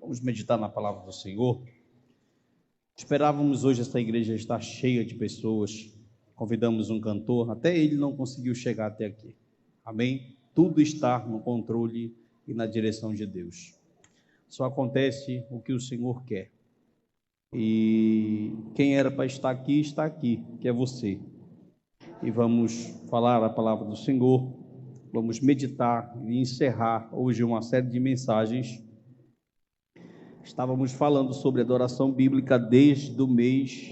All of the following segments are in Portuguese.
Vamos meditar na palavra do Senhor. Esperávamos hoje essa igreja estar cheia de pessoas. Convidamos um cantor, até ele não conseguiu chegar até aqui. Amém? Tudo está no controle e na direção de Deus. Só acontece o que o Senhor quer. E quem era para estar aqui, que é você. E vamos falar a palavra do Senhor. Vamos meditar e encerrar hoje uma série de mensagens. Estávamos falando sobre adoração bíblica desde o mês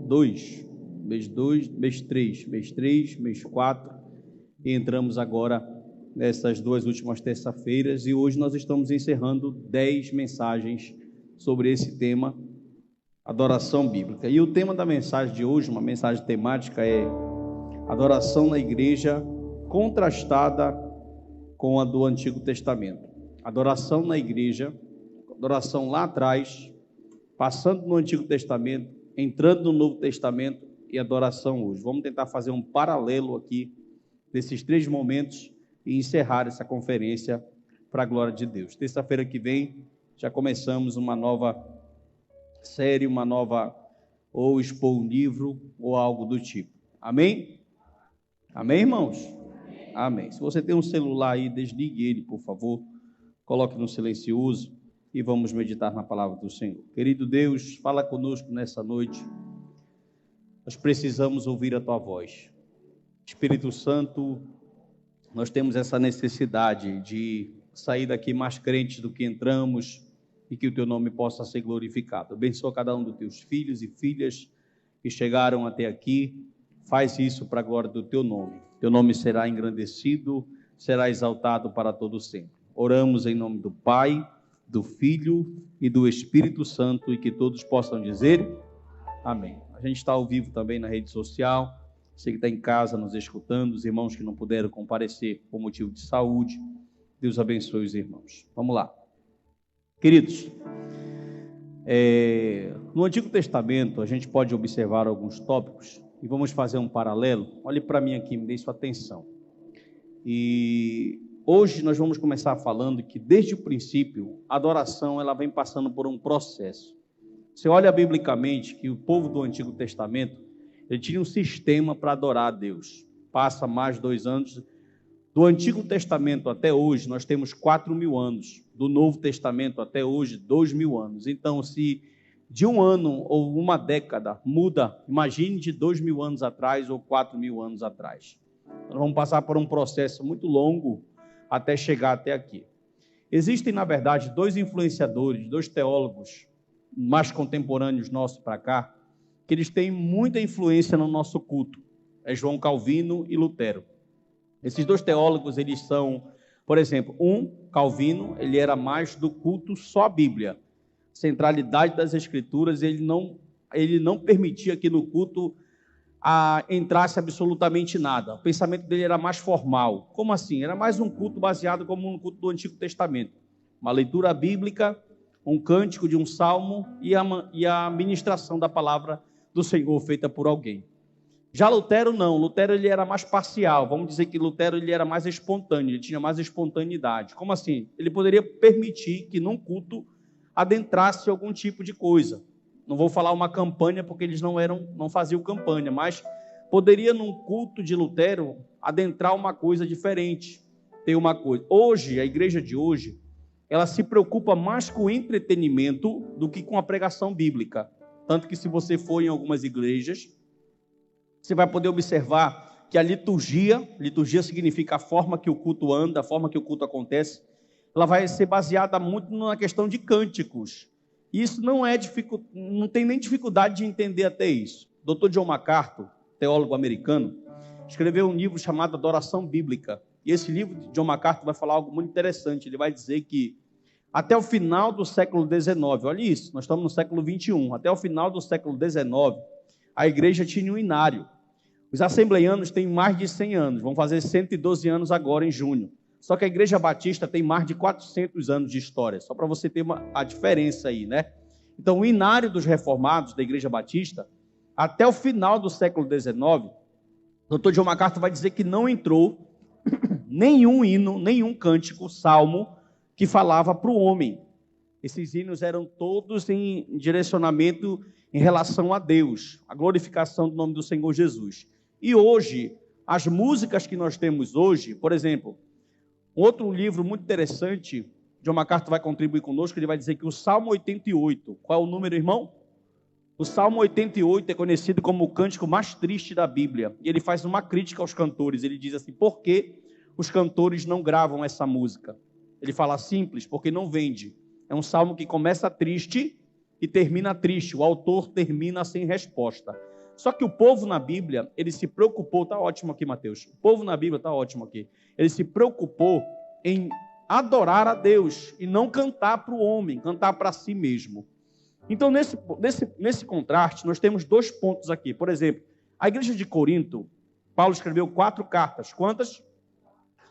2, mês 3, mês 4, e entramos agora nessas duas últimas terça-feiras, e hoje nós estamos encerrando 10 mensagens sobre esse tema, adoração bíblica. E o tema da mensagem de hoje, uma mensagem temática, é adoração na igreja contrastada com a do Antigo Testamento. Adoração na igreja, adoração lá atrás, passando no Antigo Testamento, entrando no Novo Testamento e adoração hoje. Vamos tentar fazer um paralelo aqui desses 3 momentos e encerrar essa conferência para a glória de Deus. Terça-feira que vem já começamos uma nova série, ou expor um livro ou algo do tipo. Amém? Amém, irmãos? Amém. Se você tem um celular aí, desligue ele, por favor. Coloque no silencioso e vamos meditar na palavra do Senhor. Querido Deus, fala conosco nessa noite. Nós precisamos ouvir a Tua voz. Espírito Santo, nós temos essa necessidade de sair daqui mais crentes do que entramos e que o Teu nome possa ser glorificado. Abençoa cada um dos Teus filhos e filhas que chegaram até aqui. Faz isso para a glória do Teu nome. Teu nome será engrandecido, será exaltado para todo sempre. Oramos em nome do Pai, do Filho e do Espírito Santo, e que todos possam dizer amém. A gente está ao vivo também na rede social. Você que está em casa nos escutando, os irmãos que não puderam comparecer por motivo de saúde, Deus abençoe os irmãos. Vamos lá. Queridos, no Antigo Testamento a gente pode observar alguns tópicos e vamos fazer um paralelo. Olhe para mim aqui, me dê sua atenção. E hoje nós vamos começar falando que desde o princípio a adoração ela vem passando por um processo. Você olha biblicamente que o povo do Antigo Testamento ele tinha um sistema para adorar a Deus. Passa mais de 2 anos. Do Antigo Testamento até hoje, nós temos 4.000 anos. Do Novo Testamento até hoje, 2.000 anos. Então, se de um ano ou uma década muda, imagine de 2.000 anos atrás ou 4.000 anos atrás. Nós vamos passar por um processo muito longo até chegar até aqui. Existem, na verdade, 2 influenciadores, 2 teólogos mais contemporâneos nossos para cá, que eles têm muita influência no nosso culto. É João Calvino e Lutero. Esses 2 teólogos, eles são, por exemplo, Calvino, ele era mais do culto só a Bíblia. Centralidade das Escrituras, ele não permitia que no culto entrasse absolutamente nada. O pensamento dele era mais formal. Como assim? Era mais um culto baseado como no culto do Antigo Testamento. Uma leitura bíblica, um cântico de um salmo e a ministração da palavra do Senhor feita por alguém. Já Lutero não, Lutero ele era mais parcial, vamos dizer que Lutero ele era mais espontâneo, ele tinha mais espontaneidade. Como assim? Ele poderia permitir que num culto adentrasse algum tipo de coisa. Não vou falar uma campanha porque eles não faziam campanha, mas poderia num culto de Lutero adentrar uma coisa diferente, ter uma coisa. Hoje, a igreja de hoje, ela se preocupa mais com o entretenimento do que com a pregação bíblica. Tanto que se você for em algumas igrejas, você vai poder observar que a liturgia significa a forma que o culto anda, a forma que o culto acontece, ela vai ser baseada muito na questão de cânticos. Isso não tem nem dificuldade de entender até isso. Dr. John MacArthur, teólogo americano, escreveu um livro chamado Adoração Bíblica. E esse livro de John MacArthur vai falar algo muito interessante. Ele vai dizer que até o final do século XIX, olha isso, nós estamos no século XXI, até o final do século XIX, a igreja tinha um inário. Os assembleianos têm mais de 100 anos, vão fazer 112 anos agora em junho. Só que a Igreja Batista tem mais de 400 anos de história, só para você ter a diferença aí, né? Então, o inário dos reformados da Igreja Batista, até o final do século XIX, o Dr. John MacArthur vai dizer que não entrou nenhum hino, nenhum cântico, salmo, que falava para o homem. Esses hinos eram todos em direcionamento em relação a Deus, a glorificação do nome do Senhor Jesus. E hoje, as músicas que nós temos hoje, por exemplo, um outro livro muito interessante, John MacArthur vai contribuir conosco, ele vai dizer que o Salmo 88, qual é o número, irmão? O Salmo 88 é conhecido como o cântico mais triste da Bíblia. E ele faz uma crítica aos cantores. Ele diz assim, por que os cantores não gravam essa música? Ele fala simples, porque não vende. É um salmo que começa triste e termina triste. O autor termina sem resposta. Só que o povo na Bíblia, ele se preocupou, está ótimo aqui, Mateus. O povo na Bíblia está ótimo aqui. Ele se preocupou em adorar a Deus e não cantar para o homem, cantar para si mesmo. Então, nesse contraste, nós temos 2 pontos aqui. Por exemplo, a igreja de Corinto, Paulo escreveu 4 cartas. Quantas?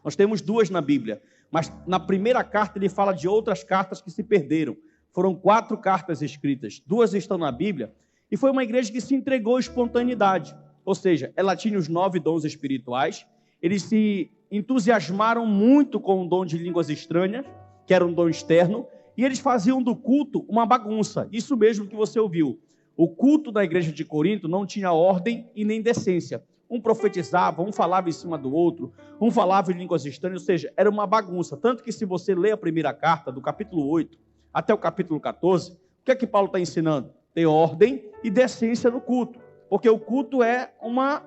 Nós temos 2 na Bíblia. Mas na primeira carta ele fala de outras cartas que se perderam. Foram 4 cartas escritas. 2 estão na Bíblia. E foi uma igreja que se entregou à espontaneidade. Ou seja, ela tinha os 9 dons espirituais. Eles se entusiasmaram muito com o dom de línguas estranhas, que era um dom externo. E eles faziam do culto uma bagunça. Isso mesmo que você ouviu. O culto da igreja de Corinto não tinha ordem e nem decência. Um profetizava, um falava em cima do outro, um falava em línguas estranhas, ou seja, era uma bagunça. Tanto que se você lê a primeira carta, do capítulo 8 até o capítulo 14, o que é que Paulo está ensinando? Ter ordem e decência no culto. Porque o culto é uma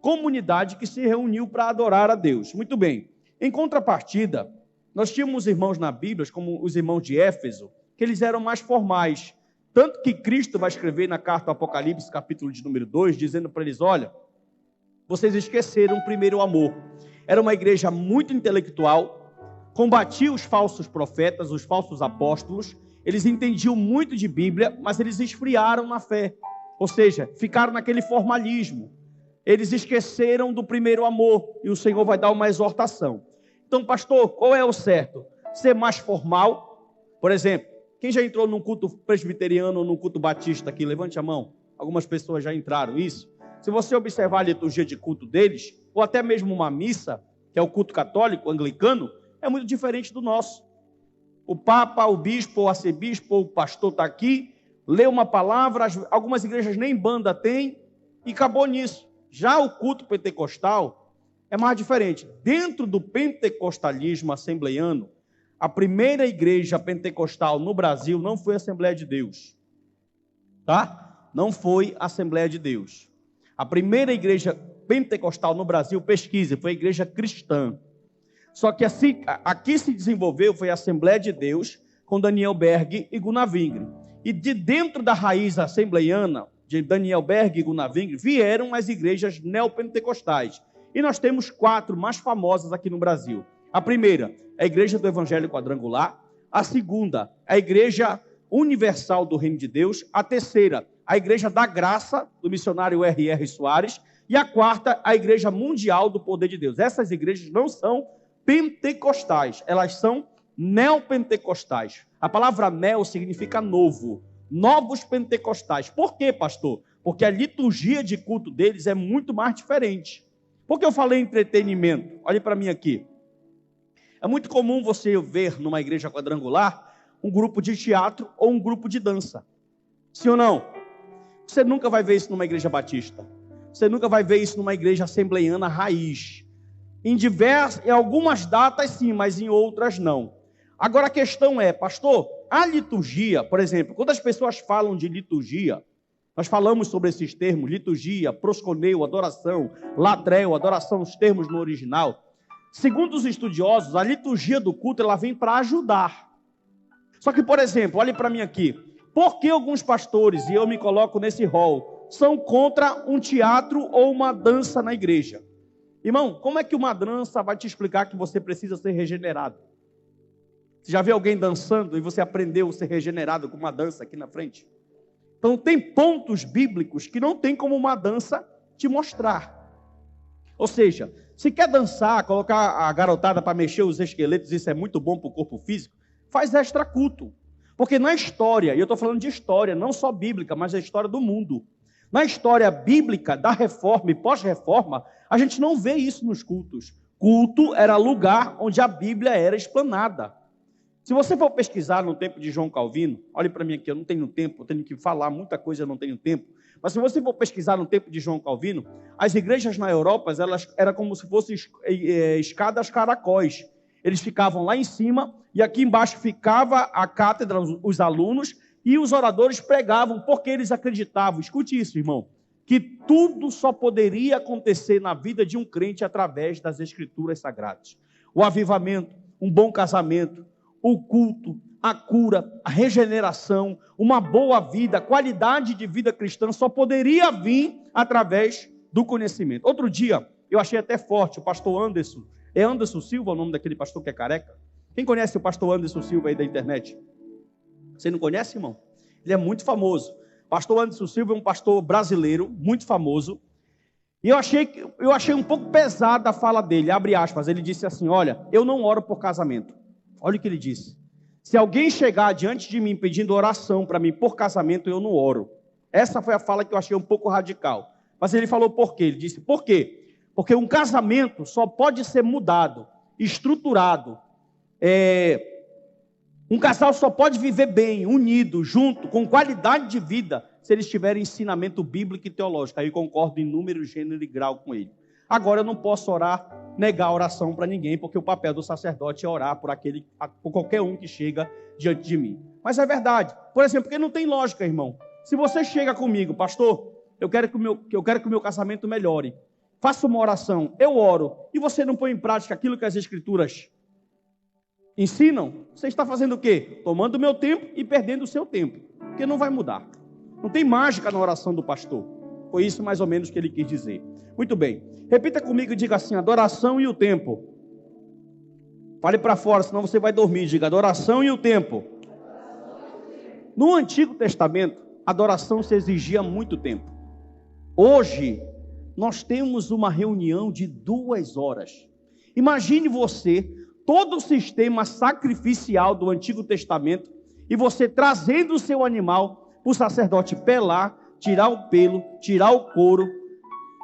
comunidade que se reuniu para adorar a Deus. Muito bem. Em contrapartida, nós tínhamos irmãos na Bíblia, como os irmãos de Éfeso, que eles eram mais formais. Tanto que Cristo vai escrever na carta do Apocalipse, capítulo de número 2, dizendo para eles, olha, vocês esqueceram o primeiro amor. Era uma igreja muito intelectual, combatia os falsos profetas, os falsos apóstolos, eles entendiam muito de Bíblia, mas eles esfriaram na fé. Ou seja, ficaram naquele formalismo. Eles esqueceram do primeiro amor, e o Senhor vai dar uma exortação. Então, pastor, qual é o certo? Ser mais formal? Por exemplo, quem já entrou num culto presbiteriano ou num culto batista aqui? Levante a mão. Algumas pessoas já entraram, isso. Se você observar a liturgia de culto deles, ou até mesmo uma missa, que é o culto católico, anglicano, é muito diferente do nosso. O papa, o bispo, o arcebispo, o pastor está aqui, lê uma palavra, algumas igrejas nem banda tem, e acabou nisso. Já o culto pentecostal é mais diferente. Dentro do pentecostalismo assembleiano, a primeira igreja pentecostal no Brasil não foi a Assembleia de Deus. Tá? Não foi a Assembleia de Deus. A primeira igreja pentecostal no Brasil, pesquise, foi a igreja cristã. Só que assim, aqui se desenvolveu, foi a Assembleia de Deus, com Daniel Berg e Gunnar Wingre. E de dentro da raiz assembleiana, de Daniel Berg e Gunnar Wingre, vieram as igrejas neopentecostais. E nós temos 4 mais famosas aqui no Brasil. A primeira é a Igreja do Evangelho Quadrangular. A segunda é a Igreja Universal do Reino de Deus. A terceira, a Igreja da Graça, do missionário R.R. Soares. E a quarta, a Igreja Mundial do Poder de Deus. Essas igrejas não são pentecostais, elas são neopentecostais. A palavra neo significa novo. Novos pentecostais. Por quê, pastor? Porque a liturgia de culto deles é muito mais diferente. Por que eu falei entretenimento? Olhe para mim aqui. É muito comum você ver numa igreja quadrangular um grupo de teatro ou um grupo de dança. Sim ou não? Você nunca vai ver isso numa igreja batista. Você nunca vai ver isso numa igreja assembleiana raiz. Em algumas datas sim, mas em outras não. Agora a questão é, pastor, a liturgia, por exemplo, quando as pessoas falam de liturgia, nós falamos sobre esses termos, liturgia, prosconeu, adoração, latreu, adoração, os termos no original. Segundo os estudiosos, a liturgia do culto, ela vem para ajudar. Só que, por exemplo, olhe para mim aqui. Por que alguns pastores, e eu me coloco nesse rol, são contra um teatro ou uma dança na igreja? Irmão, como é que uma dança vai te explicar que você precisa ser regenerado? Você já viu alguém dançando e você aprendeu a ser regenerado com uma dança aqui na frente? Então tem pontos bíblicos que não tem como uma dança te mostrar. Ou seja, se quer dançar, colocar a garotada para mexer os esqueletos, isso é muito bom para o corpo físico, faz extra culto. Porque na história, e eu estou falando de história, não só bíblica, mas a história do mundo. Na história bíblica da reforma e pós-reforma, a gente não vê isso nos cultos. Culto era lugar onde a Bíblia era explanada. Se você for pesquisar no tempo de João Calvino, olhe para mim aqui, eu não tenho tempo, eu tenho que falar muita coisa, eu não tenho tempo. Mas se você for pesquisar no tempo de João Calvino, as igrejas na Europa, elas eram como se fossem escadas caracóis. Eles ficavam lá em cima e aqui embaixo ficava a cátedra, os alunos, e os oradores pregavam, porque eles acreditavam, escute isso, irmão, que tudo só poderia acontecer na vida de um crente através das Escrituras Sagradas. O avivamento, um bom casamento, o culto, a cura, a regeneração, uma boa vida, qualidade de vida cristã só poderia vir através do conhecimento. Outro dia, eu achei até forte, o pastor Anderson, é Anderson Silva o nome daquele pastor que é careca? Quem conhece o pastor Anderson Silva aí da internet? Você não conhece, irmão? Ele é muito famoso. Pastor Anderson Silva é um pastor brasileiro, muito famoso. E eu achei um pouco pesada a fala dele, abre aspas, ele disse assim, olha, eu não oro por casamento. Olha o que ele disse. Se alguém chegar diante de mim pedindo oração para mim por casamento, eu não oro. Essa foi a fala que eu achei um pouco radical. Mas ele falou por quê? Ele disse, por quê? Porque um casamento só pode ser mudado, estruturado. Um casal só pode viver bem, unido, junto, com qualidade de vida, se eles tiverem ensinamento bíblico e teológico. Aí eu concordo em número, gênero e grau com ele. Agora eu não posso negar a oração para ninguém, porque o papel do sacerdote é orar por qualquer um que chega diante de mim. Mas é verdade. Por exemplo, porque não tem lógica, irmão. Se você chega comigo, pastor, eu quero que o meu casamento melhore. Faça uma oração, eu oro, e você não põe em prática aquilo que as Escrituras ensinam, você está fazendo o quê? Tomando o meu tempo e perdendo o seu tempo, porque não vai mudar. Não tem mágica na oração do pastor. Foi isso mais ou menos que ele quis dizer. Muito bem. Repita comigo e diga assim, adoração e o tempo. Fale para fora, senão você vai dormir. Diga, adoração e o tempo. No Antigo Testamento, a adoração se exigia muito tempo. Hoje, nós temos uma reunião de 2 horas. Imagine você, todo o sistema sacrificial do Antigo Testamento, e você trazendo o seu animal para o sacerdote pelar, tirar o pelo, tirar o couro,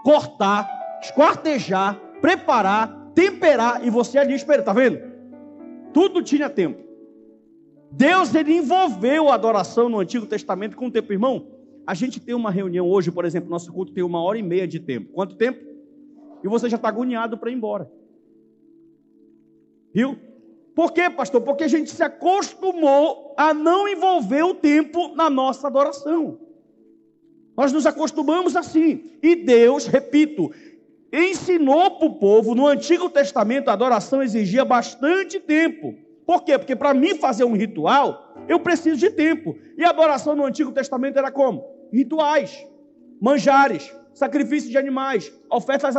cortar, esquartejar, preparar, temperar, e você ali espera, está vendo? Tudo tinha tempo. Deus, ele envolveu a adoração no Antigo Testamento com o tempo. Irmão, a gente tem uma reunião hoje, por exemplo, nosso culto tem 1h30 de tempo. Quanto tempo? E você já está agoniado para ir embora. Viu? Por quê, pastor? Porque a gente se acostumou a não envolver o tempo na nossa adoração. Nós nos acostumamos assim. E Deus, repito, ensinou para o povo, no Antigo Testamento, a adoração exigia bastante tempo. Por quê? Porque para mim fazer um ritual, eu preciso de tempo. E a adoração no Antigo Testamento era como? Rituais, manjares, sacrifícios de animais, ofertas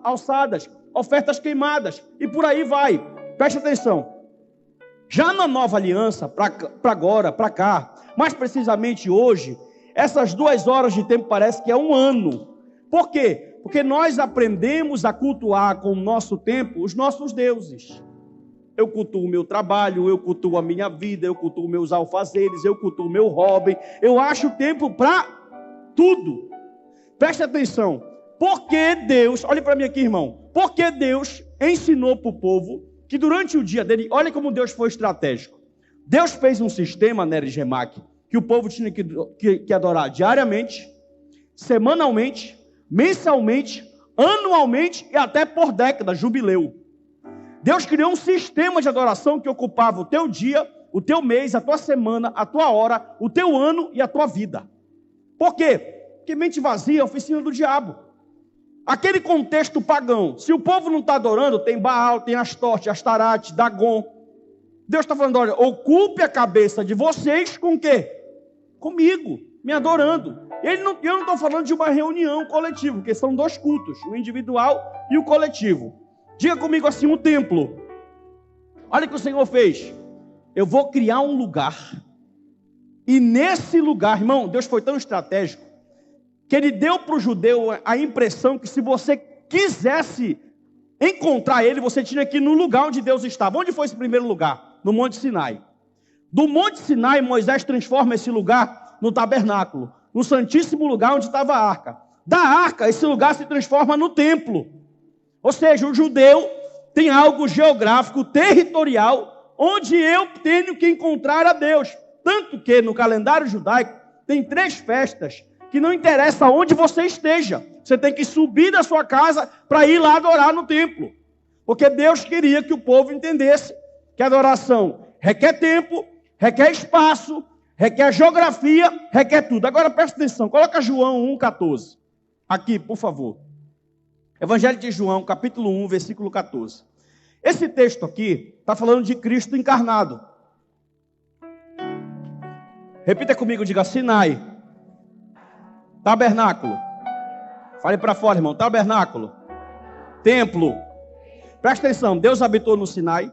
alçadas, ofertas queimadas, e por aí vai. Preste atenção. Já na Nova Aliança, para agora, para cá, mais precisamente hoje, essas 2 horas de tempo parece que é 1 ano. Por quê? Porque nós aprendemos a cultuar com o nosso tempo os nossos deuses. Eu cultuo o meu trabalho, eu cultuo a minha vida, eu cultuo meus alfazeres, eu cultuo o meu hobby. Eu acho tempo para tudo. Preste atenção. Porque Deus, olhe para mim aqui, irmão. Porque Deus ensinou para o povo que durante o dia dele, olha como Deus foi estratégico. Deus fez um sistema, Nery Gemac, que o povo tinha que adorar diariamente, semanalmente, mensalmente, anualmente e até por década, jubileu. Deus criou um sistema de adoração que ocupava o teu dia, o teu mês, a tua semana, a tua hora, o teu ano e a tua vida. Por quê? Porque mente vazia é a oficina do diabo. Aquele contexto pagão, se o povo não está adorando, tem Baal, tem Astorte, Astarate, Dagon. Deus está falando, olha, ocupe a cabeça de vocês com o quê? Comigo, me adorando. Eu não estou falando de uma reunião coletiva, porque são 2 cultos, o individual e o coletivo. Diga comigo assim, um templo. Olha o que o Senhor fez. Eu vou criar um lugar. E nesse lugar, irmão, Deus foi tão estratégico, que ele deu para o judeu a impressão que se você quisesse encontrar ele, você tinha que ir no lugar onde Deus estava. Onde foi esse primeiro lugar? No Monte Sinai. Do Monte Sinai, Moisés transforma esse lugar no tabernáculo, no santíssimo lugar onde estava a arca. Da arca, esse lugar se transforma no templo. Ou seja, o judeu tem algo geográfico, territorial, onde eu tenho que encontrar a Deus. Tanto que no calendário judaico tem 3 festas que não interessa onde você esteja. Você tem que subir da sua casa para ir lá adorar no templo. Porque Deus queria que o povo entendesse que a adoração requer tempo, requer espaço, requer geografia, requer tudo. Agora presta atenção, coloca João 1,14. Aqui, por favor. Evangelho de João, capítulo 1, versículo 14. Esse texto aqui está falando de Cristo encarnado. Repita comigo, diga Sinai. Tabernáculo. Fale para fora, irmão. Tabernáculo. Templo. Presta atenção, Deus habitou no Sinai.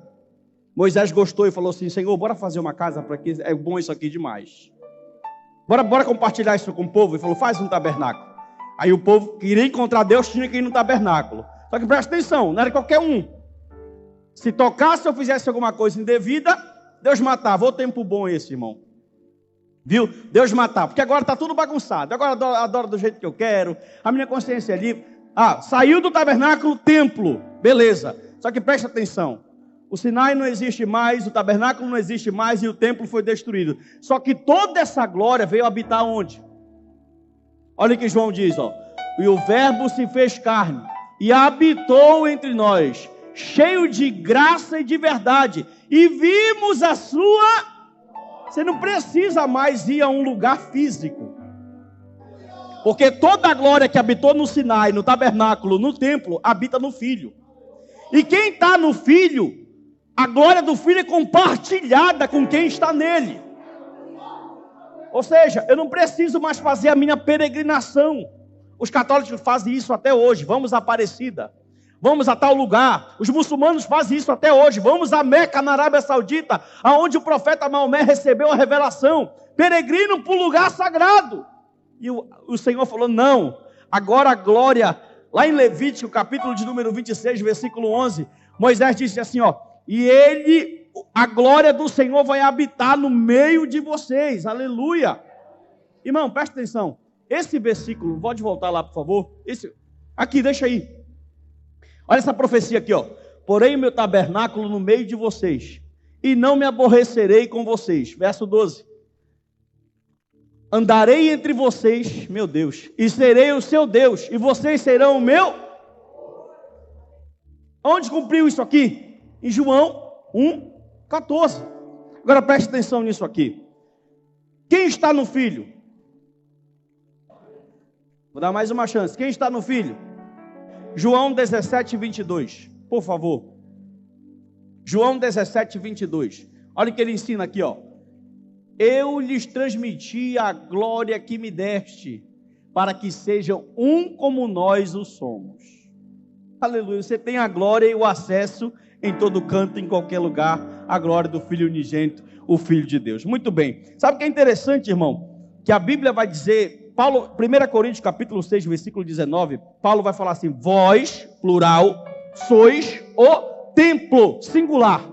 Moisés gostou e falou assim: Senhor, bora fazer uma casa para aqui. É bom isso aqui demais. Bora compartilhar isso com o povo. Ele falou: faz um tabernáculo. Aí o povo queria encontrar Deus, tinha que ir no tabernáculo. Só que presta atenção, não era qualquer um. Se tocasse ou fizesse alguma coisa indevida, Deus matava. Ô tempo bom esse, irmão. Viu? Deus matava. Porque agora está tudo bagunçado. Agora adoro do jeito que eu quero. A minha consciência é livre. Saiu do tabernáculo, templo. Beleza. Só que presta atenção. O Sinai não existe mais, o tabernáculo não existe mais e o templo foi destruído. Só que toda essa glória veio habitar onde? Olha o que João diz, ó. E o verbo se fez carne e habitou entre nós, cheio de graça e de verdade. E vimos a sua... Você não precisa mais ir a um lugar físico. Porque toda a glória que habitou no Sinai, no tabernáculo, no templo, habita no Filho. E quem está no Filho, a glória do Filho é compartilhada com quem está nele. Ou seja, eu não preciso mais fazer a minha peregrinação. Os católicos fazem isso até hoje. Vamos a Aparecida. Vamos a tal lugar. Os muçulmanos fazem isso até hoje. Vamos a Meca, na Arábia Saudita, aonde o profeta Maomé recebeu a revelação. Peregrinam para o lugar sagrado. E o Senhor falou: não, agora a glória, lá em Levítico, capítulo de número 26, versículo 11, Moisés disse assim, ó: e a glória do Senhor vai habitar no meio de vocês, aleluia. Irmão, presta atenção, esse versículo, pode voltar lá por favor, aqui, deixa aí, olha essa profecia aqui, ó: porém o meu tabernáculo no meio de vocês, e não me aborrecerei com vocês, verso 12, andarei entre vocês, meu Deus, e serei o seu Deus, e vocês serão o meu. Onde cumpriu isso aqui? Em João 1,14. Agora preste atenção nisso aqui. Quem está no Filho? Vou dar mais uma chance. Quem está no Filho? João 17, 22. Por favor. João 17, 22. Olha o que ele ensina aqui, ó. Eu lhes transmiti a glória que me deste, para que sejam um como nós o somos. Aleluia. Você tem a glória e o acesso em todo canto, em qualquer lugar, a glória do Filho unigênito, o Filho de Deus. Muito bem. Sabe o que é interessante, irmão? Que a Bíblia vai dizer, 1 Coríntios capítulo 6, versículo 19, Paulo vai falar assim: vós, plural, sois o templo, singular.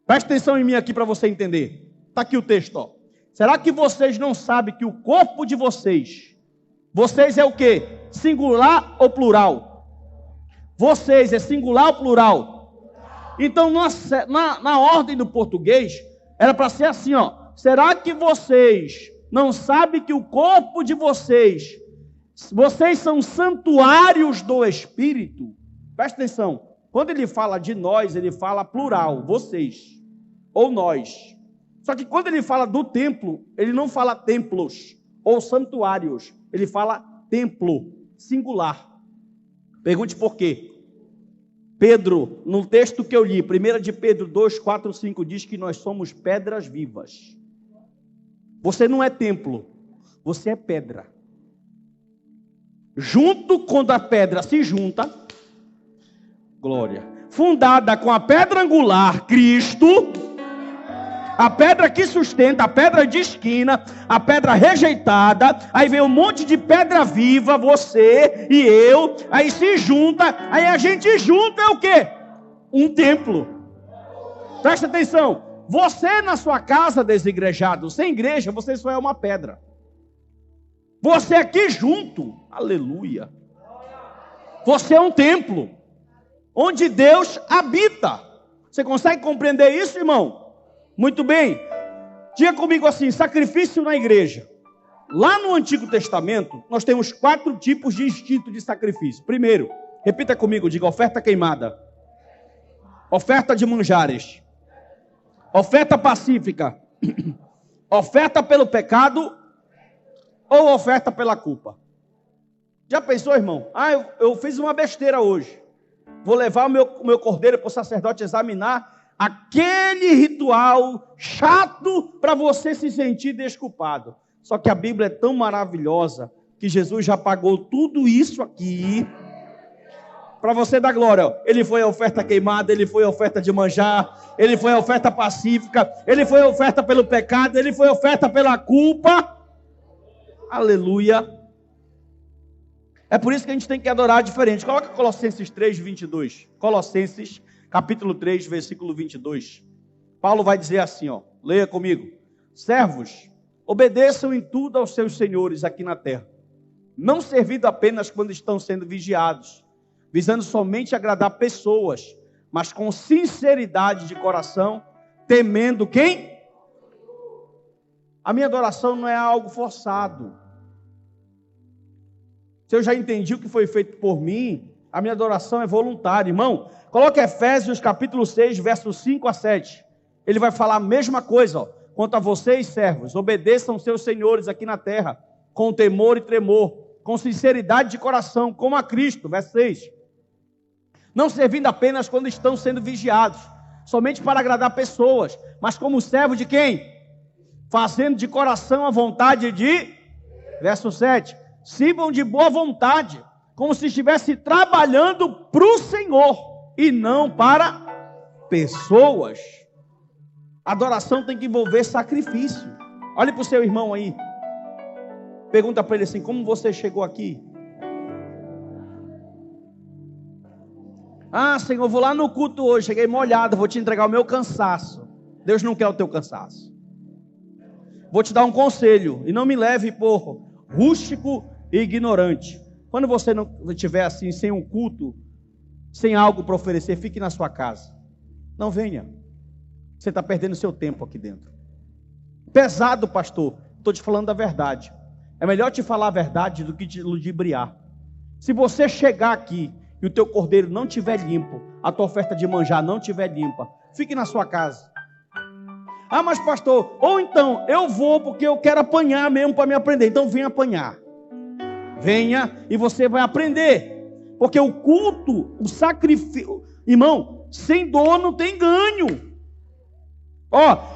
Presta atenção em mim aqui para você entender. Está aqui o texto, ó. Será que vocês não sabem que o corpo de vocês é o quê? Singular ou plural? Vocês é singular ou plural? Então, na ordem do português, era para ser assim, ó. Será que vocês não sabem que o corpo de vocês são santuários do Espírito? Presta atenção. Quando ele fala de nós, ele fala plural, vocês, ou nós. Só que quando ele fala do templo, ele não fala templos ou santuários. Ele fala templo, singular. Pergunte por quê. Pedro, no texto que eu li, 1 de Pedro 2, 4, 5, diz que nós somos pedras vivas. Você não é templo, você é pedra. Junto, quando a pedra se junta, glória. Fundada com a pedra angular, Cristo, a pedra que sustenta, a pedra de esquina, a pedra rejeitada, aí vem um monte de pedra viva, você e eu, aí se junta, aí a gente junta é o quê? Um templo. Presta atenção, você na sua casa desigrejado, sem igreja, você só é uma pedra. Você aqui junto, aleluia, você é um templo, onde Deus habita. Você consegue compreender isso, irmão? Muito bem. Diga comigo assim, sacrifício na igreja. Lá no Antigo Testamento, nós temos 4 tipos de instinto de sacrifício. Primeiro, repita comigo, diga oferta queimada, oferta de manjares, oferta pacífica, oferta pelo pecado ou oferta pela culpa. Já pensou, irmão? Eu fiz uma besteira hoje. Vou levar o meu cordeiro para o sacerdote examinar aquele ritual chato para você se sentir desculpado. Só que a Bíblia é tão maravilhosa que Jesus já pagou tudo isso aqui para você dar glória. Ele foi a oferta queimada, ele foi a oferta de manjar, ele foi a oferta pacífica, ele foi a oferta pelo pecado, ele foi a oferta pela culpa. Aleluia. É por isso que a gente tem que adorar diferente. Coloca Colossenses 3, 22. Colossenses, capítulo 3, versículo 22. Paulo vai dizer assim, ó. Leia comigo. Servos, obedeçam em tudo aos seus senhores aqui na terra, não servindo apenas quando estão sendo vigiados, visando somente agradar pessoas, mas com sinceridade de coração, temendo quem? A minha adoração não é algo forçado. Se eu já entendi o que foi feito por mim, a minha adoração é voluntária. Irmão, coloca Efésios capítulo 6, versos 5 a 7. Ele vai falar a mesma coisa, ó. Quanto a vocês, servos, obedeçam seus senhores aqui na terra, com temor e tremor, com sinceridade de coração, como a Cristo. Verso 6. Não servindo apenas quando estão sendo vigiados, somente para agradar pessoas, mas como servo de quem? Fazendo de coração a vontade de... Verso 7. Sirvam de boa vontade, como se estivesse trabalhando para o Senhor, e não para pessoas. Adoração tem que envolver sacrifício. Olhe para o seu irmão aí. Pergunta para ele assim, como você chegou aqui? Senhor, vou lá no culto hoje, cheguei molhado, vou te entregar o meu cansaço. Deus não quer o teu cansaço. Vou te dar um conselho, e não me leve por rústico e ignorante. Quando você não estiver assim, sem um culto, sem algo para oferecer, fique na sua casa. Não venha. Você está perdendo seu tempo aqui dentro. Pesado, pastor. Estou te falando a verdade. É melhor te falar a verdade do que te ludibriar. Se você chegar aqui e o teu cordeiro não estiver limpo, a tua oferta de manjar não estiver limpa, fique na sua casa. Mas pastor, ou então eu vou porque eu quero apanhar mesmo para me aprender. Então venha apanhar. Venha e você vai aprender. Porque o culto, o sacrifício, irmão, sem dor não tem ganho.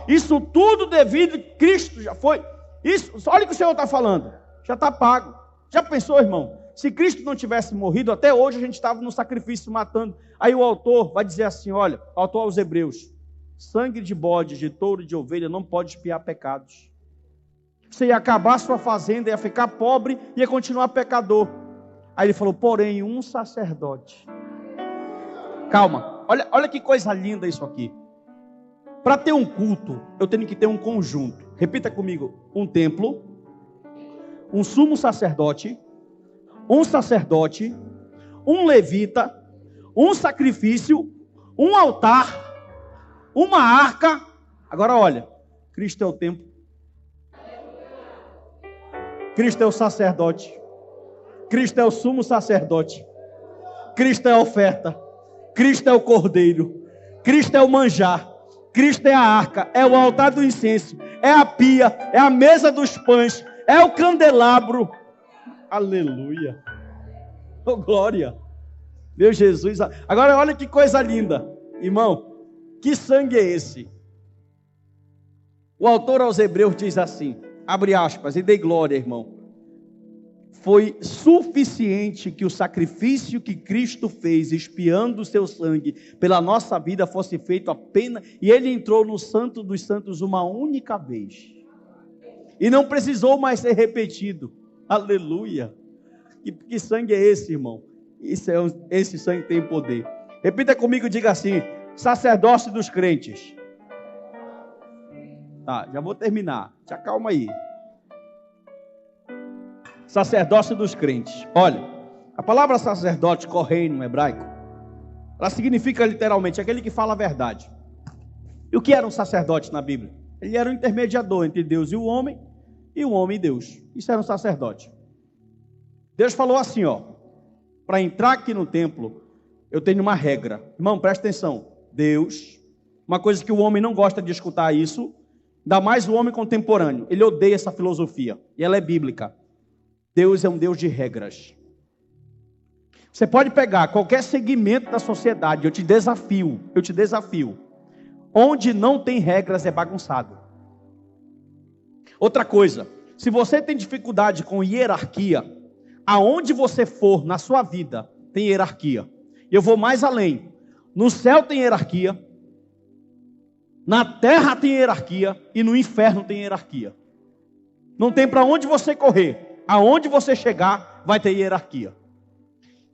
Isso tudo devido a Cristo já foi. Isso, olha o que o Senhor está falando. Já está pago. Já pensou, irmão? Se Cristo não tivesse morrido, até hoje a gente estava no sacrifício matando. Aí o autor vai dizer assim, olha, o autor aos Hebreus, sangue de bode, de touro e de ovelha não pode expiar pecados. Você ia acabar a sua fazenda, ia ficar pobre, ia continuar pecador. Aí ele falou, porém, um sacerdote. Calma, olha que coisa linda isso aqui. Para ter um culto, eu tenho que ter um conjunto. Repita comigo, um templo, um sumo sacerdote, um levita, um sacrifício, um altar, uma arca. Agora olha, Cristo é o templo. Cristo é o sacerdote. Cristo é o sumo sacerdote. Cristo é a oferta. Cristo é o cordeiro. Cristo é o manjar. Cristo é a arca, é o altar do incenso, é a pia, é a mesa dos pães, é o candelabro. Aleluia. Oh, glória. Meu Jesus. Agora olha que coisa linda. Irmão, que sangue é esse? O autor aos Hebreus diz assim, abre aspas, e dei glória, irmão. Foi suficiente que o sacrifício que Cristo fez, expiando o seu sangue pela nossa vida, fosse feito apenas, e ele entrou no Santo dos Santos uma única vez. E não precisou mais ser repetido. Aleluia. Que sangue é esse, irmão? Esse sangue tem poder. Repita comigo, diga assim, sacerdócio dos crentes. Tá, já vou terminar. Te acalma aí. Sacerdócio dos crentes. Olha, a palavra sacerdote, correio no hebraico, Ela significa literalmente aquele que fala a verdade. E o que era um sacerdote na Bíblia? Ele era um intermediador entre Deus e o homem e Deus. Isso era um sacerdote. Deus falou assim, para entrar aqui no templo, eu tenho uma regra. Irmão, presta atenção. Deus, uma coisa que o homem não gosta de escutar isso, ainda mais o homem contemporâneo. Ele odeia essa filosofia, e ela é bíblica. Deus é um Deus de regras. Você pode pegar qualquer segmento da sociedade, eu te desafio. Onde não tem regras é bagunçado. Outra coisa, se você tem dificuldade com hierarquia, aonde você for na sua vida, tem hierarquia. E eu vou mais além. No céu tem hierarquia, na terra tem hierarquia e no inferno tem hierarquia. Não tem para onde você correr. Aonde você chegar, vai ter hierarquia.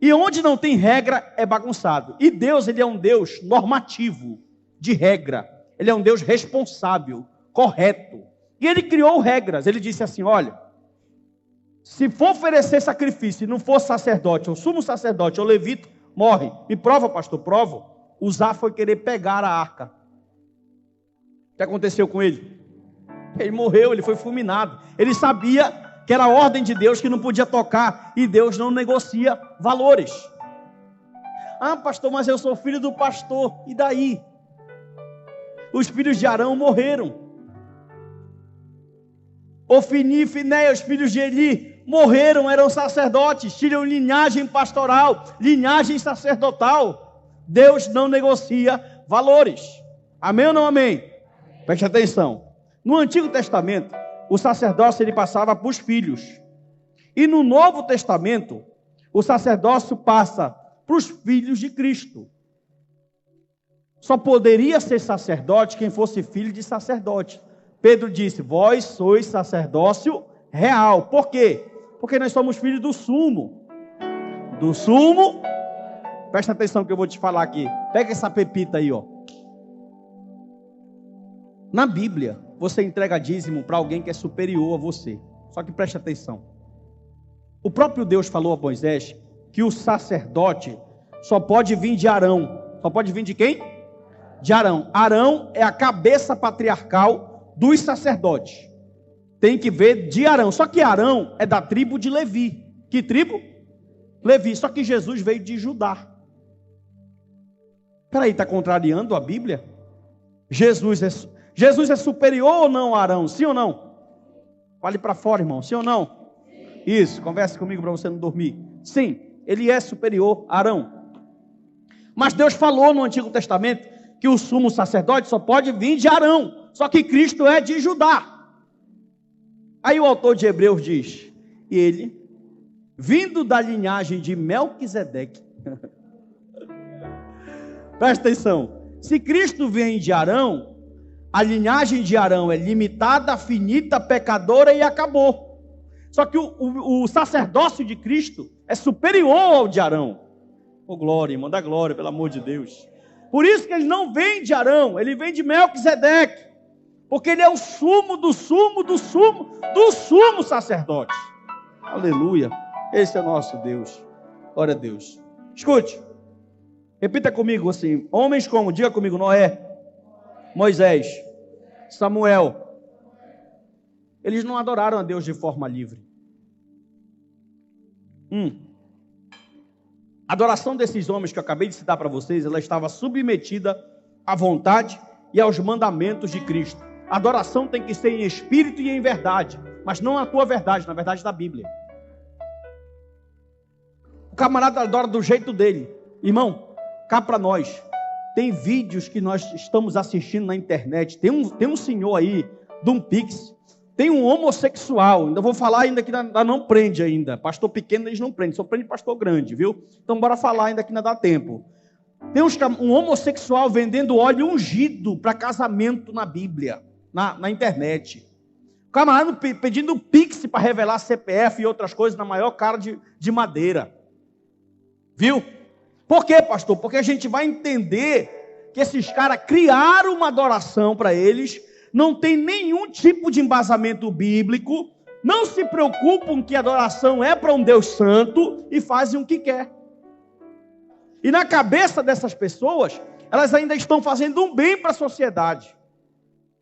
E onde não tem regra, é bagunçado. E Deus, ele é um Deus normativo, de regra. Ele é um Deus responsável, correto. E ele criou regras. Ele disse assim, olha, se for oferecer sacrifício e não for sacerdote, ou sumo sacerdote, ou levita, morre. Me prova, pastor, provo. Uzá foi querer pegar a arca. O que aconteceu com ele? Ele morreu, ele foi fulminado. Ele sabia que era a ordem de Deus que não podia tocar. E Deus não negocia valores. Ah, pastor, mas eu sou filho do pastor. E daí? Os filhos de Arão morreram. Ofni e Finéia, os filhos de Eli, morreram, eram sacerdotes, tinham linhagem pastoral, linhagem sacerdotal. Deus não negocia valores. Amém ou não amém? Preste atenção. No Antigo Testamento, o sacerdócio ele passava para os filhos. E no Novo Testamento, o sacerdócio passa para os filhos de Cristo. Só poderia ser sacerdote quem fosse filho de sacerdote. Pedro disse, vós sois sacerdócio real. Por quê? Porque nós somos filhos do sumo. Do sumo. Presta atenção que eu vou te falar aqui. Pega essa pepita aí, Na Bíblia, você entrega dízimo para alguém que é superior a você. Só que preste atenção. O próprio Deus falou a Moisés que o sacerdote só pode vir de Arão. Só pode vir de quem? De Arão. Arão é a cabeça patriarcal dos sacerdotes. Tem que ver de Arão. Só que Arão é da tribo de Levi. Que tribo? Levi. Só que Jesus veio de Judá. Peraí, está contrariando a Bíblia? Jesus é superior ou não a Arão? Sim ou não? Fale para fora, irmão. Sim ou não? Isso, converse comigo para você não dormir. Sim, ele é superior a Arão. Mas Deus falou no Antigo Testamento que o sumo sacerdote só pode vir de Arão. Só que Cristo é de Judá. Aí o autor de Hebreus diz, ele, vindo da linhagem de Melquisedeque, presta atenção, se Cristo vem de Arão, a linhagem de Arão é limitada, finita, pecadora e acabou. Só que o sacerdócio de Cristo é superior ao de Arão. Oh glória, irmão, dá glória, pelo amor de Deus. Por isso que ele não vem de Arão, ele vem de Melquisedeque. Porque ele é o sumo do sumo do sumo do sumo sacerdote. Aleluia. Esse é o nosso Deus. Glória a Deus. Escute. Repita comigo assim. Homens como? Diga comigo. Noé, Moisés, Samuel. Eles não adoraram a Deus de forma livre. A adoração desses homens que eu acabei de citar para vocês, ela estava submetida à vontade e aos mandamentos de Cristo. A adoração tem que ser em espírito e em verdade, mas não na tua verdade, na verdade da Bíblia. O camarada adora do jeito dele. Irmão, cá para nós, tem vídeos que nós estamos assistindo na internet, tem um senhor aí, de um Pix, tem um homossexual, ainda vou falar ainda que ainda não prende ainda, pastor pequeno eles não prendem, só prende pastor grande, viu? Então bora falar ainda que ainda dá tempo. Tem um homossexual vendendo óleo ungido para casamento na Bíblia, na internet. O camarada pedindo Pix para revelar CPF e outras coisas na maior cara de madeira. Viu? Por quê, pastor? Porque a gente vai entender que esses caras criaram uma adoração para eles, não tem nenhum tipo de embasamento bíblico, não se preocupam que a adoração é para um Deus santo e fazem o que quer. E na cabeça dessas pessoas, elas ainda estão fazendo um bem para a sociedade.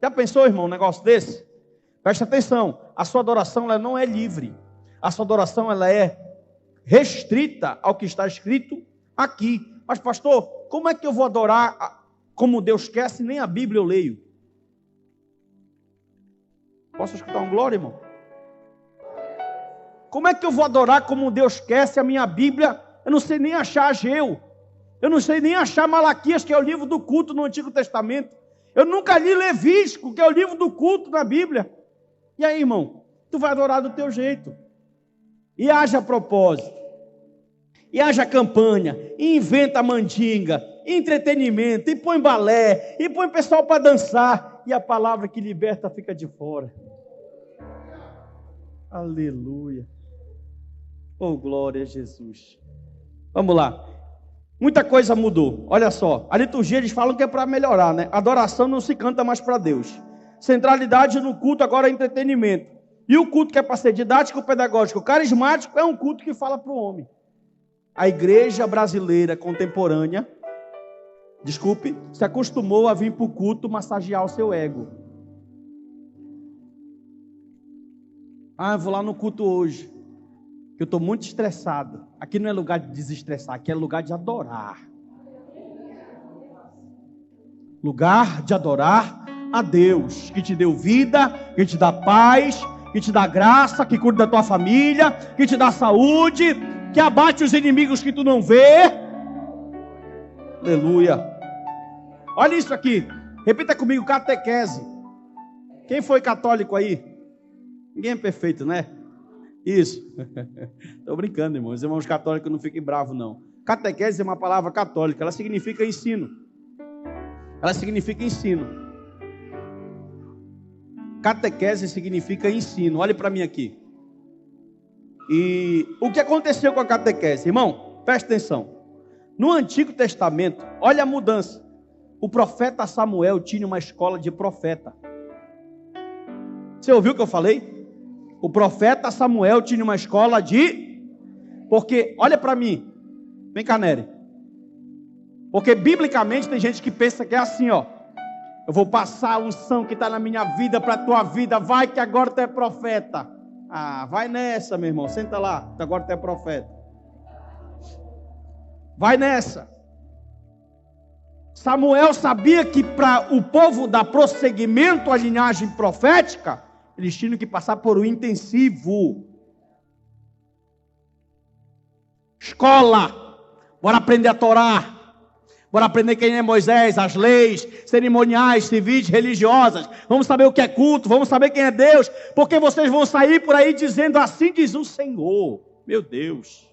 Já pensou, irmão, um negócio desse? Presta atenção, a sua adoração ela não é livre. A sua adoração ela é restrita ao que está escrito aqui. Mas pastor, como é que eu vou adorar como Deus quer se nem a Bíblia eu leio? Posso escutar um glória, irmão? Como é que eu vou adorar como Deus quer se a minha Bíblia, eu não sei nem achar Ageu, eu não sei nem achar Malaquias, que é o livro do culto no Antigo Testamento, eu nunca li Levítico, que é o livro do culto na Bíblia. E aí, irmão, tu vai adorar do teu jeito. E haja propósito, e haja campanha, e inventa mandinga, e entretenimento, e põe balé, e põe pessoal para dançar, e a palavra que liberta fica de fora. Aleluia. Oh, glória a Jesus. Vamos lá. Muita coisa mudou. Olha só, a liturgia eles falam que é para melhorar, né? Adoração não se canta mais para Deus. Centralidade no culto agora é entretenimento. E o culto que é para ser didático, pedagógico, carismático, é um culto que fala para o homem. A igreja brasileira contemporânea, se acostumou a vir para o culto massagear o seu ego. Eu vou lá no culto hoje, que eu estou muito estressado. Aqui não é lugar de desestressar, aqui é lugar de adorar. Lugar de adorar a Deus, que te deu vida, que te dá paz, que te dá graça, que cuida da tua família, que te dá saúde, que abate os inimigos que tu não vê. Aleluia. Olha isso aqui. Repita comigo, catequese. Quem foi católico aí? Ninguém é perfeito, né? Isso. Estou brincando, irmãos. Os irmãos católicos não fiquem bravos, não. Catequese é uma palavra católica. Ela significa ensino. Ela significa ensino. Catequese significa ensino. Olhe para mim aqui. E o que aconteceu com a catequese? Irmão, presta atenção. No Antigo Testamento, olha a mudança. O profeta Samuel tinha uma escola de profeta. Você ouviu o que eu falei? O profeta Samuel tinha uma escola de... Porque, olha para mim. Vem cá, Nery. Porque, biblicamente, tem gente que pensa que é assim, ó. Eu vou passar a unção que está na minha vida para a tua vida. Vai que agora tu é profeta. Vai nessa, meu irmão. Senta lá, que agora tu é profeta. Vai nessa. Samuel sabia que para o povo dar prosseguimento à linhagem profética, eles tinham que passar por um intensivo. Escola. Bora aprender a Torá. Bora aprender quem é Moisés, as leis, cerimoniais, civis, religiosas. Vamos saber o que é culto, vamos saber quem é Deus. Porque vocês vão sair por aí dizendo, assim diz o Senhor. Meu Deus.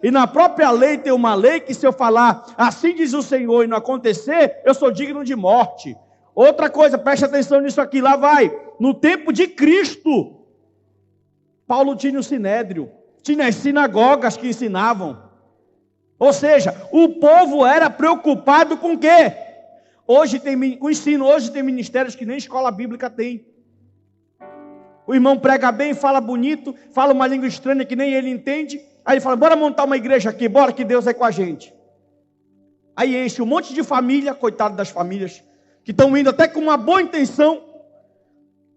E na própria lei tem uma lei que se eu falar, assim diz o Senhor, e não acontecer, eu sou digno de morte. Outra coisa, preste atenção nisso aqui, lá vai. No tempo de Cristo, Paulo tinha o sinédrio, tinha as sinagogas que ensinavam. Ou seja, o povo era preocupado com o quê? Hoje tem o ensino, hoje tem ministérios que nem escola bíblica tem. O irmão prega bem, fala bonito, fala uma língua estranha que nem ele entende. Aí ele fala, bora montar uma igreja aqui, bora que Deus é com a gente. Aí enche um monte de família, coitado das famílias, que estão indo até com uma boa intenção.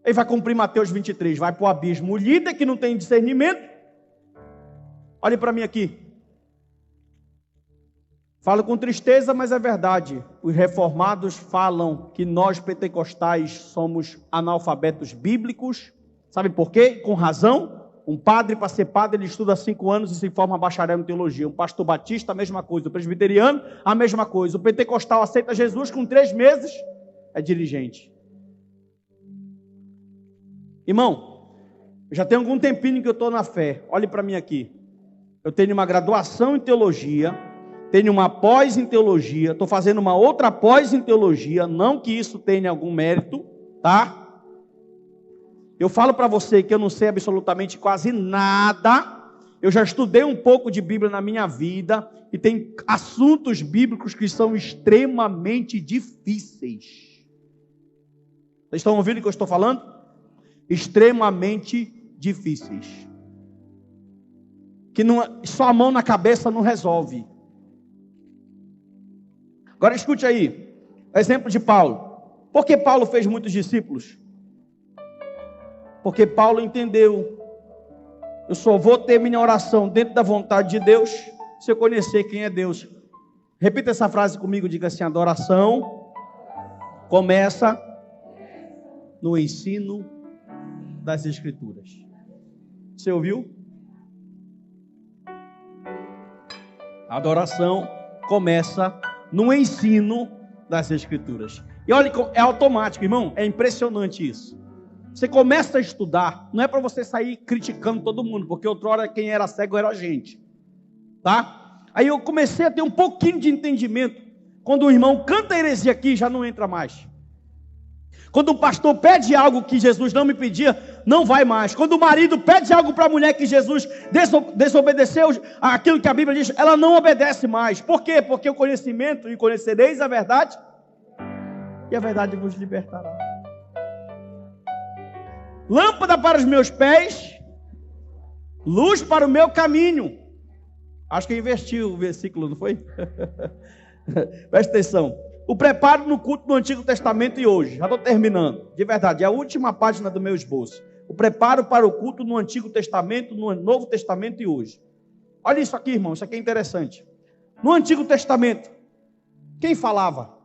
Aí vai cumprir Mateus 23, vai para o abismo. O líder que não tem discernimento, olhe para mim aqui. Falo com tristeza, mas é verdade. Os reformados falam que nós pentecostais somos analfabetos bíblicos. Sabe por quê? Com razão. Um padre, para ser padre, ele estuda 5 anos e se forma bacharel em teologia. Um pastor batista, a mesma coisa. O presbiteriano, a mesma coisa. O pentecostal aceita Jesus com 3 meses, é dirigente. Irmão, já tem algum tempinho que eu estou na fé. Olhe para mim aqui. Eu tenho uma graduação em teologia, tenho uma pós em teologia, estou fazendo uma outra pós em teologia, não que isso tenha algum mérito, tá? Eu falo para você que eu não sei absolutamente quase nada, eu já estudei um pouco de Bíblia na minha vida, e tem assuntos bíblicos que são extremamente difíceis. Vocês estão ouvindo o que eu estou falando? Extremamente difíceis. Que não, só a mão na cabeça não resolve. Agora escute aí, exemplo de Paulo. Por que Paulo fez muitos discípulos? Porque Paulo entendeu, eu só vou ter minha oração dentro da vontade de Deus, se eu conhecer quem é Deus. Repita essa frase comigo, diga assim: adoração começa no ensino das Escrituras. Você ouviu? A adoração começa no ensino das Escrituras. E olha, é automático, irmão, é impressionante isso. Você começa a estudar, não é para você sair criticando todo mundo, porque outrora quem era cego era a gente, tá? Aí eu comecei a ter um pouquinho de entendimento. Quando o irmão canta heresia aqui, já não entra mais. Quando o pastor pede algo que Jesus não me pedia, não vai mais. Quando o marido pede algo para a mulher que Jesus desobedeceu aquilo que a Bíblia diz, ela não obedece mais. Por quê? Porque o conhecimento, e conhecereis a verdade, e a verdade vos libertará. Lâmpada para os meus pés, luz para o meu caminho. Acho que eu investi o versículo, não foi? Presta atenção. O preparo no culto do Antigo Testamento e hoje. Já estou terminando. De verdade, é a última página do meu esboço. O preparo para o culto no Antigo Testamento, no Novo Testamento e hoje. Olha isso aqui, irmão. Isso aqui é interessante. No Antigo Testamento, quem falava?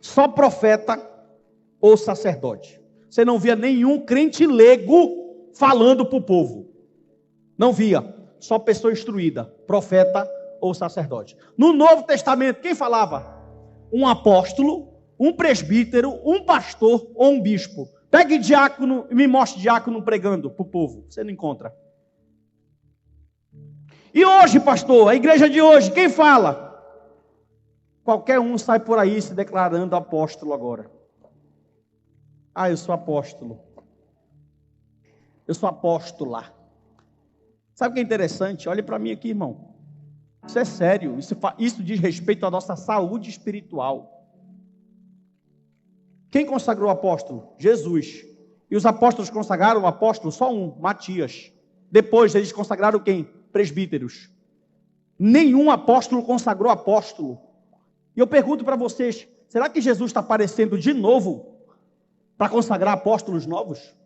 Só profeta ou sacerdote. Você não via nenhum crente leigo falando para o povo. Não via. Só pessoa instruída. Profeta ou sacerdote. No Novo Testamento, quem falava? Um apóstolo, um presbítero, um pastor ou um bispo. Pegue diácono e me mostre diácono pregando para o povo. Você não encontra. E hoje, pastor, a igreja de hoje, quem fala? Qualquer um sai por aí se declarando apóstolo agora. Ah, eu sou apóstolo. Eu sou apóstola. Sabe o que é interessante? Olhe para mim aqui, irmão. Isso é sério, isso diz respeito à nossa saúde espiritual. Quem consagrou o apóstolo? Jesus. E os apóstolos consagraram o apóstolo? Só um, Matias. Depois eles consagraram quem? Presbíteros. Nenhum apóstolo consagrou apóstolo. E eu pergunto para vocês, será que Jesus está aparecendo de novo para consagrar apóstolos novos?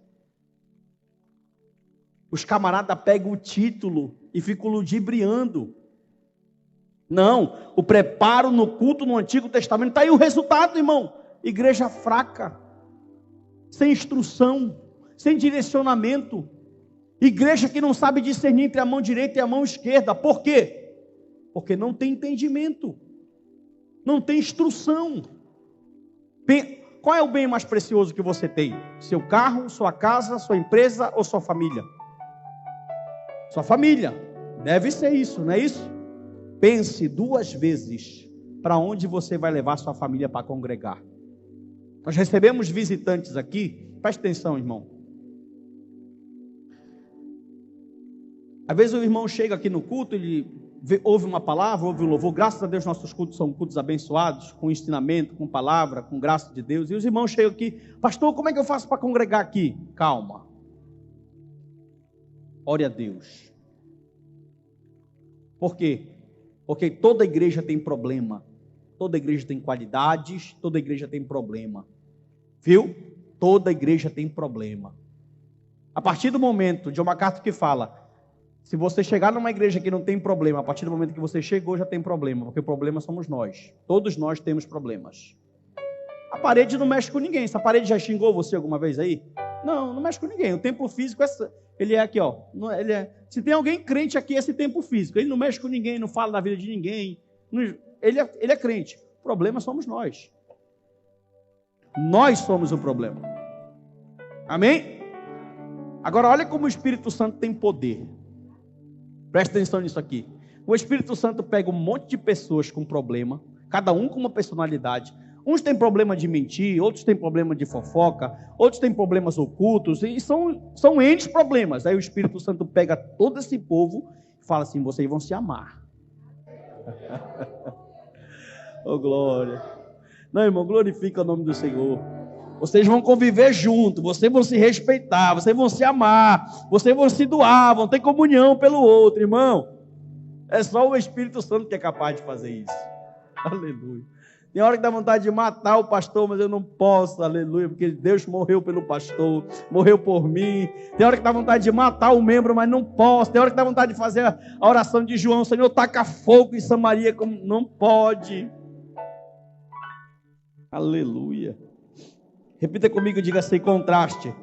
Os camaradas pegam o título e ficam ludibriando. Não, o preparo no culto no Antigo Testamento, está aí o resultado, irmão. Igreja fraca, sem instrução, sem direcionamento. Igreja que não sabe discernir entre a mão direita e a mão esquerda. Por quê? Porque não tem entendimento, não tem instrução. Qual é o bem mais precioso que você tem? Seu carro, sua casa, sua empresa ou sua família? Sua família, deve ser isso, não é isso? Pense duas vezes para onde você vai levar sua família para congregar. Nós recebemos visitantes aqui, preste atenção, irmão. Às vezes o irmão chega aqui no culto, ele ouve uma palavra, ouve um louvor. Graças a Deus nossos cultos são cultos abençoados, com ensinamento, com palavra, com graça de Deus. E os irmãos chegam aqui, pastor, como é que eu faço para congregar aqui? Calma. Ore a Deus. Por quê? Porque toda igreja tem problema. Toda igreja tem qualidades, toda igreja tem problema. Viu? Toda igreja tem problema. A partir do momento, John MacArthur que fala, se você chegar numa igreja que não tem problema, a partir do momento que você chegou já tem problema, porque o problema somos nós. Todos nós temos problemas. A parede não mexe com ninguém. Essa parede já xingou você alguma vez aí? Não, não mexe com ninguém. O templo físico, ele é aqui, ó. Se tem alguém crente aqui, esse templo físico. Ele não mexe com ninguém, não fala da vida de ninguém. Ele é crente. O problema somos nós. Nós somos o problema. Amém? Agora, olha como o Espírito Santo tem poder. Presta atenção nisso aqui. O Espírito Santo pega um monte de pessoas com problema, cada um com uma personalidade. Uns têm problema de mentir, outros têm problema de fofoca, outros têm problemas ocultos, e são N problemas. Aí o Espírito Santo pega todo esse povo e fala assim, vocês vão se amar. Oh, glória. Não, irmão, glorifica o nome do Senhor. Vocês vão conviver junto, vocês vão se respeitar, vocês vão se amar, vocês vão se doar, vão ter comunhão pelo outro, irmão. É só o Espírito Santo que é capaz de fazer isso. Aleluia. Tem hora que dá vontade de matar o pastor, mas eu não posso, aleluia, porque Deus morreu pelo pastor, morreu por mim. Tem hora que dá vontade de matar o membro, mas não posso. Tem hora que dá vontade de fazer a oração de João, Senhor, taca fogo em Samaria, como não pode. Aleluia. Repita comigo, diga sem contraste.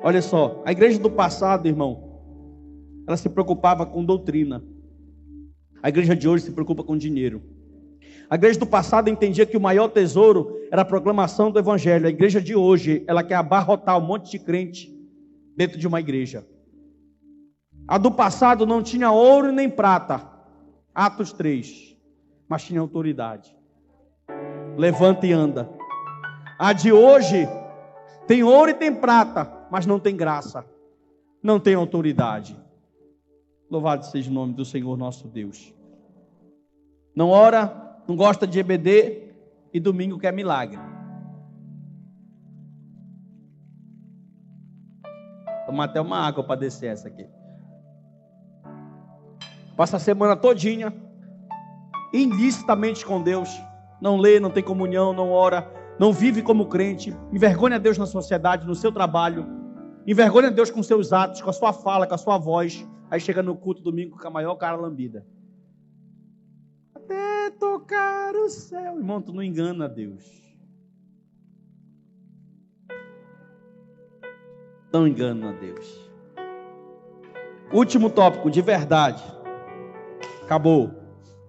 Olha só, a igreja do passado, irmão, ela se preocupava com doutrina. A igreja de hoje se preocupa com dinheiro. A igreja do passado entendia que o maior tesouro era a proclamação do evangelho. A igreja de hoje, ela quer abarrotar um monte de crente dentro de uma igreja. A do passado não tinha ouro nem prata, Atos 3, mas tinha autoridade. Levanta e anda. A de hoje tem ouro e tem prata, mas não tem graça, não tem autoridade. Louvado seja o nome do Senhor nosso Deus. Não ora, não gosta de EBD e domingo quer milagre. Tomar até uma água para descer essa aqui. Passa a semana todinha ilicitamente com Deus. Não lê, não tem comunhão, não ora, não vive como crente. Envergonha a Deus na sociedade, no seu trabalho. Envergonha a Deus com seus atos, com a sua fala, com a sua voz. Aí chega no culto domingo com a maior cara lambida. Até tocar o céu. Irmão, tu não engana a Deus. Não engana a Deus. Último tópico, de verdade. Acabou.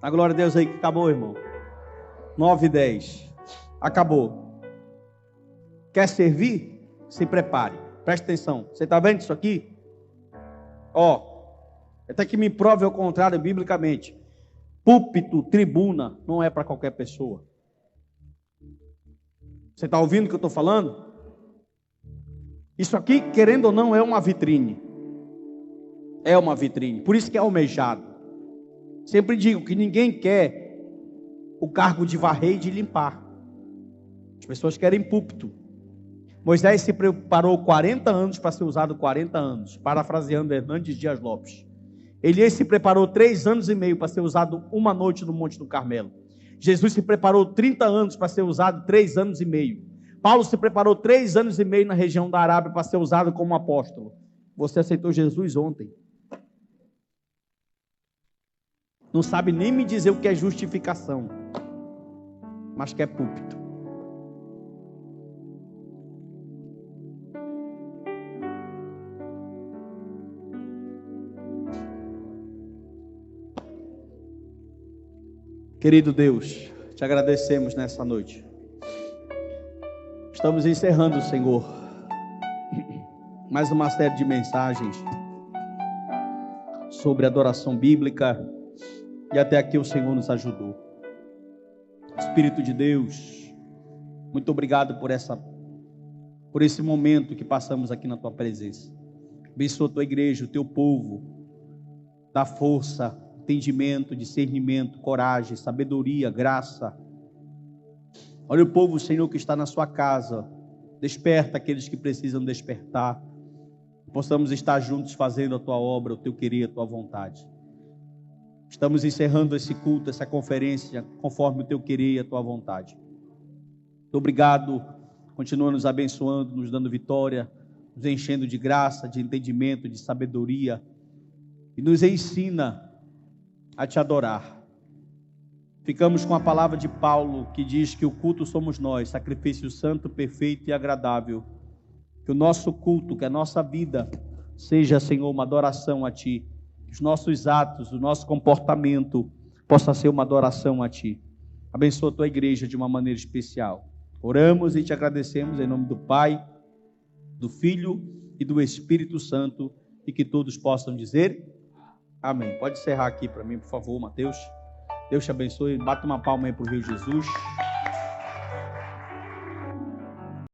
A glória a Deus aí que acabou, irmão. 9:10. Acabou. Quer servir? Se prepare. Preste atenção. Você está vendo isso aqui? Ó. Até que me prove ao contrário biblicamente. Púlpito, tribuna, não é para qualquer pessoa. Você está ouvindo o que eu estou falando? Isso aqui, querendo ou não, é uma vitrine. É uma vitrine. Por isso que é almejado. Sempre digo que ninguém quer o cargo de varrer e de limpar. As pessoas querem púlpito. Moisés se preparou 40 anos para ser usado 40 anos. Parafraseando Hernandes Dias Lopes. Elias se preparou 3 anos e meio para ser usado uma noite no Monte do Carmelo. Jesus se preparou 30 anos para ser usado 3 anos e meio. Paulo se preparou 3 anos e meio na região da Arábia para ser usado como apóstolo. Você aceitou Jesus ontem. Não sabe nem me dizer o que é justificação, mas que é púlpito. Querido Deus, te agradecemos nessa noite. Estamos encerrando, Senhor, mais uma série de mensagens sobre adoração bíblica, e até aqui o Senhor nos ajudou. Espírito de Deus, muito obrigado por esse momento que passamos aqui na tua presença. Abençoa a tua igreja, o teu povo, dá força, entendimento, discernimento, coragem, sabedoria, graça. Olha o povo, Senhor, que está na sua casa. Desperta aqueles que precisam despertar. Possamos estar juntos fazendo a tua obra, o teu querer, a tua vontade. Estamos encerrando esse culto, essa conferência, conforme o teu querer e a tua vontade. Muito obrigado. Continua nos abençoando, nos dando vitória, nos enchendo de graça, de entendimento, de sabedoria. E nos ensina a te adorar. Ficamos com a palavra de Paulo, que diz que o culto somos nós, sacrifício santo, perfeito e agradável. Que o nosso culto, que a nossa vida seja, Senhor, uma adoração a ti. Que os nossos atos, o nosso comportamento possa ser uma adoração a ti. Abençoa a tua igreja de uma maneira especial. Oramos e te agradecemos em nome do Pai, do Filho e do Espírito Santo, e que todos possam dizer amém. Pode encerrar aqui para mim, por favor, Mateus. Deus te abençoe. Bata uma palma aí para o Rio Jesus.